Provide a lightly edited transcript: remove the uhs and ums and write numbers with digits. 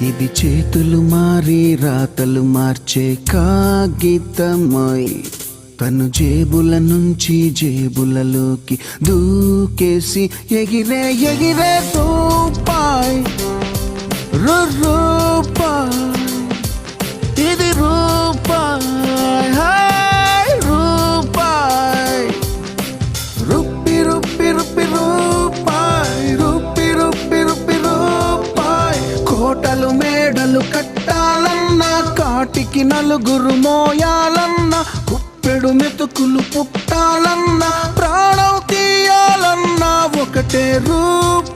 ఇది చేతులు మారి రాతలు మార్చే కాగితమై తను జేబుల నుంచి జేబులలోకి దూకేసి ఎగిరే ఎగిరే రూపాయి రూపాయి ఇది రూపాయి హాయ్ రూపాయి రూపి రూపి రూపి రూపాయి రూపి రూపి రూపి రూపాయి కోటలు మేడలు కట్టాలన్నా కాటికి నలుగురు మోయాలన్నా కుప్పెడు మెతుకులు పుట్టాలన్నా ప్రాణం తీయాలన్నా ఒకటే రూపాయి